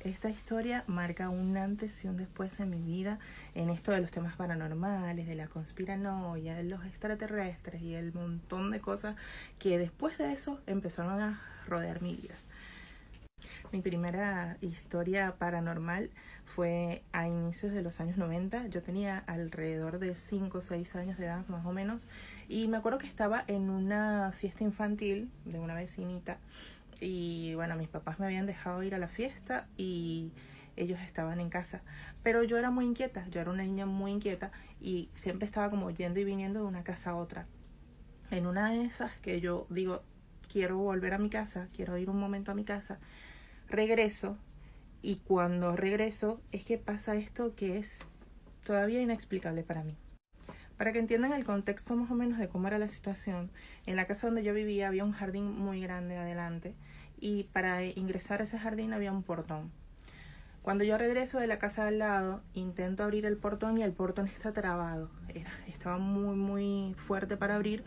esta historia marca un antes y un después en mi vida en esto de los temas paranormales, de la conspiranoia, de los extraterrestres y el montón de cosas que después de eso empezaron a rodear mi vida. Mi primera historia paranormal fue a inicios de los años 90. Yo tenía alrededor de 5 o 6 años de edad más o menos. Y me acuerdo que estaba en una fiesta infantil de una vecinita. Y bueno, mis papás me habían dejado ir a la fiesta y ellos estaban en casa. Pero yo era muy inquieta, yo era una niña muy inquieta y siempre estaba como yendo y viniendo de una casa a otra. En una de esas que yo digo, quiero volver a mi casa, quiero ir un momento a mi casa, regreso y cuando regreso es que pasa esto que es todavía inexplicable para mí. Para que entiendan el contexto más o menos de cómo era la situación, en la casa donde yo vivía había un jardín muy grande adelante y para ingresar a ese jardín había un portón. Cuando yo regreso de la casa de al lado, intento abrir el portón y el portón está trabado. Estaba muy fuerte para abrir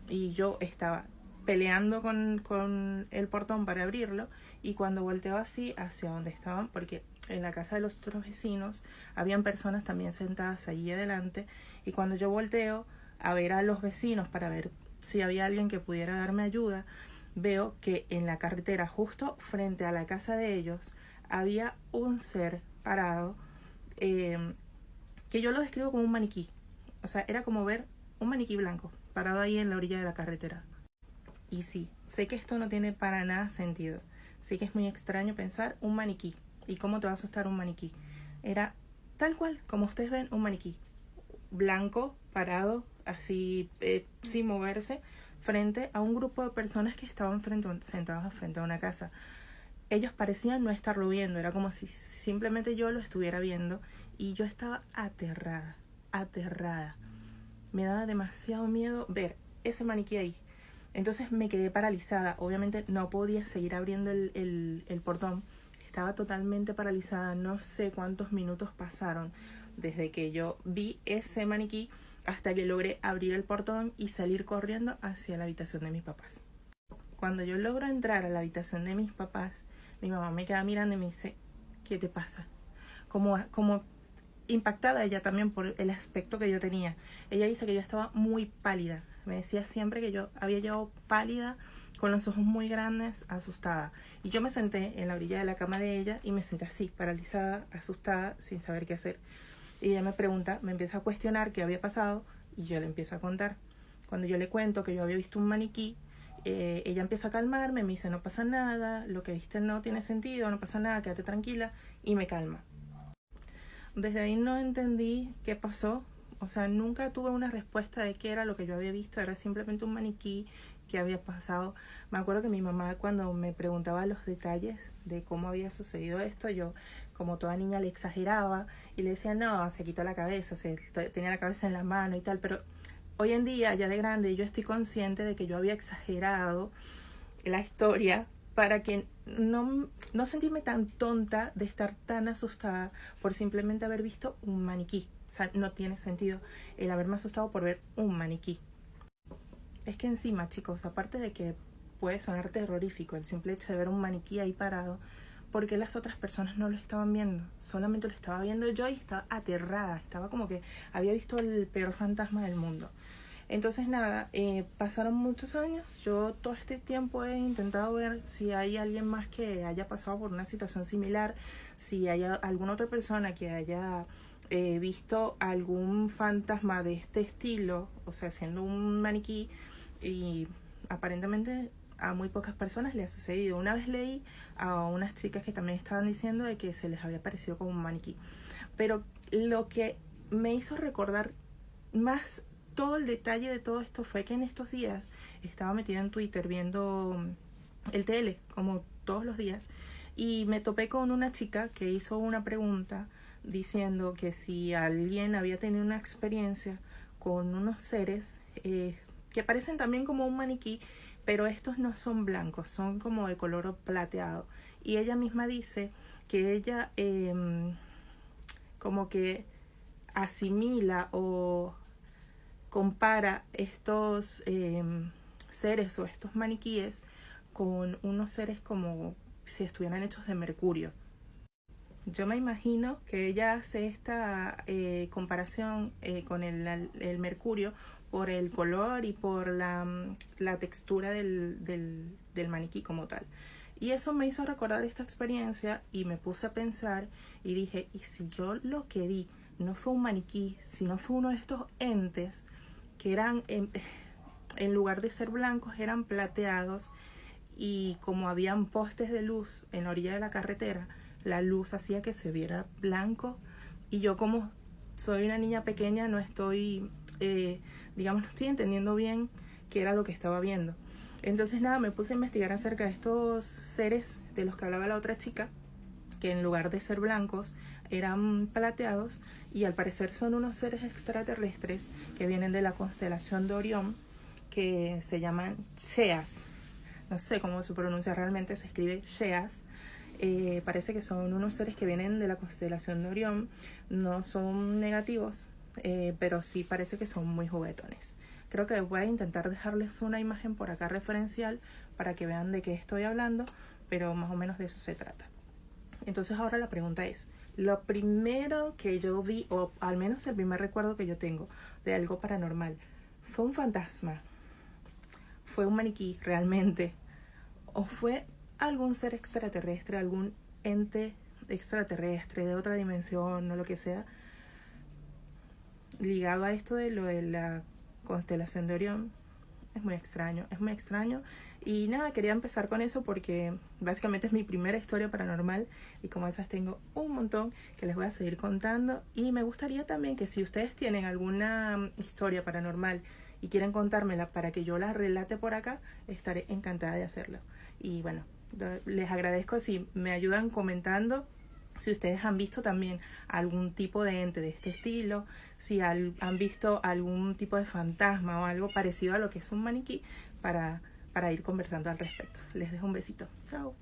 y yo estaba peleando con el portón para abrirlo y cuando volteo así hacia donde estaban, porque en la casa de los otros vecinos habían personas también sentadas allí adelante y cuando yo volteo a ver a los vecinos para ver si había alguien que pudiera darme ayuda, veo que en la carretera justo frente a la casa de ellos había un ser parado que yo lo describo como un maniquí. O sea, era como ver un maniquí blanco parado ahí en la orilla de la carretera. Y sí, sé que esto no tiene para nada sentido. Sé que es muy extraño pensar un maniquí. ¿Y cómo te va a asustar un maniquí? Era tal cual, como ustedes ven, un maniquí. Blanco, parado, así, sin moverse, frente a un grupo de personas que estaban sentados frente a una casa. Ellos parecían no estarlo viendo, era como si simplemente yo lo estuviera viendo y yo estaba aterrada. Me daba demasiado miedo ver ese maniquí ahí. Entonces me quedé paralizada. Obviamente no podía seguir abriendo el portón. Estaba totalmente paralizada. No sé cuántos minutos pasaron desde que yo vi ese maniquí hasta que logré abrir el portón y salir corriendo hacia la habitación de mis papás. Cuando yo logro entrar a la habitación de mis papás, mi mamá me queda mirando y me dice, ¿qué te pasa? Como impactada ella también por el aspecto que yo tenía. Ella dice que yo estaba muy pálida. Me decía siempre que yo había llegado pálida, con los ojos muy grandes, asustada. Y yo me senté en la orilla de la cama de ella y me senté así, paralizada, asustada, sin saber qué hacer. Y ella me pregunta, me empieza a cuestionar qué había pasado y yo le empiezo a contar. Cuando yo le cuento que yo había visto un maniquí, ella empieza a calmarme, me dice no pasa nada, lo que viste no tiene sentido, no pasa nada, quédate tranquila y me calma. Desde ahí no entendí qué pasó, o sea, nunca tuve una respuesta de qué era lo que yo había visto, era simplemente un maniquí que había pasado. Me acuerdo que mi mamá cuando me preguntaba los detalles de cómo había sucedido esto, yo como toda niña le exageraba y le decía, no, se quitó la cabeza, tenía la cabeza en la mano y tal, pero hoy en día, ya de grande, yo estoy consciente de que yo había exagerado la historia para que no sentirme tan tonta de estar tan asustada por simplemente haber visto un maniquí. O sea, no tiene sentido el haberme asustado por ver un maniquí. Es que encima, chicos, aparte de que puede sonar terrorífico el simple hecho de ver un maniquí ahí parado, porque las otras personas no lo estaban viendo, solamente lo estaba viendo yo y estaba aterrada, estaba como que había visto el peor fantasma del mundo. Entonces nada, pasaron muchos años, yo todo este tiempo he intentado ver si hay alguien más que haya pasado por una situación similar, si hay alguna otra persona que haya visto algún fantasma de este estilo, o sea, siendo un maniquí, y aparentemente a muy pocas personas le ha sucedido. Una vez leí a unas chicas que también estaban diciendo de que se les había parecido como un maniquí, pero lo que me hizo recordar más todo el detalle de todo esto fue que en estos días estaba metida en Twitter viendo el TL como todos los días y me topé con una chica que hizo una pregunta diciendo que si alguien había tenido una experiencia con unos seres que parecen también como un maniquí, pero estos no son blancos, son como de color plateado. Y ella misma dice que ella como que asimila o compara estos seres o estos maniquíes con unos seres como si estuvieran hechos de mercurio. Yo me imagino que ella hace esta comparación con el mercurio por el color y por la textura del maniquí como tal. Y eso me hizo recordar esta experiencia y me puse a pensar y dije, ¿y si yo lo que vi no fue un maniquí, sino fue uno de estos entes que eran, en lugar de ser blancos, eran plateados, y como habían postes de luz en la orilla de la carretera, la luz hacía que se viera blanco, y yo, como soy una niña pequeña, no estoy, digamos, no estoy entendiendo bien qué era lo que estaba viendo. Entonces nada, me puse a investigar acerca de estos seres de los que hablaba la otra chica, que en lugar de ser blancos eran plateados, y al parecer son unos seres extraterrestres que vienen de la constelación de Orión, que se llaman Sheas. No sé cómo se pronuncia realmente, se escribe Sheas. Parece que son unos seres que vienen de la constelación de Orión, no son negativos, pero sí parece que son muy juguetones. Creo que voy a intentar dejarles una imagen por acá referencial para que vean de qué estoy hablando, pero más o menos de eso se trata. Entonces ahora la pregunta es, lo primero que yo vi, o al menos el primer recuerdo que yo tengo de algo paranormal, ¿fue un fantasma? ¿Fue un maniquí realmente? ¿O fue algún ser extraterrestre, algún ente extraterrestre de otra dimensión o lo que sea, ligado a esto de lo de la constelación de Orión? Es muy extraño, es muy extraño. Y nada, quería empezar con eso porque básicamente es mi primera historia paranormal, y como esas tengo un montón que les voy a seguir contando. Y me gustaría también que si ustedes tienen alguna historia paranormal y quieren contármela para que yo la relate por acá, estaré encantada de hacerlo. Y bueno, les agradezco si me ayudan comentando si ustedes han visto también algún tipo de ente de este estilo, si han visto algún tipo de fantasma o algo parecido a lo que es un maniquí, para ir conversando al respecto. Les dejo un besito. Chao.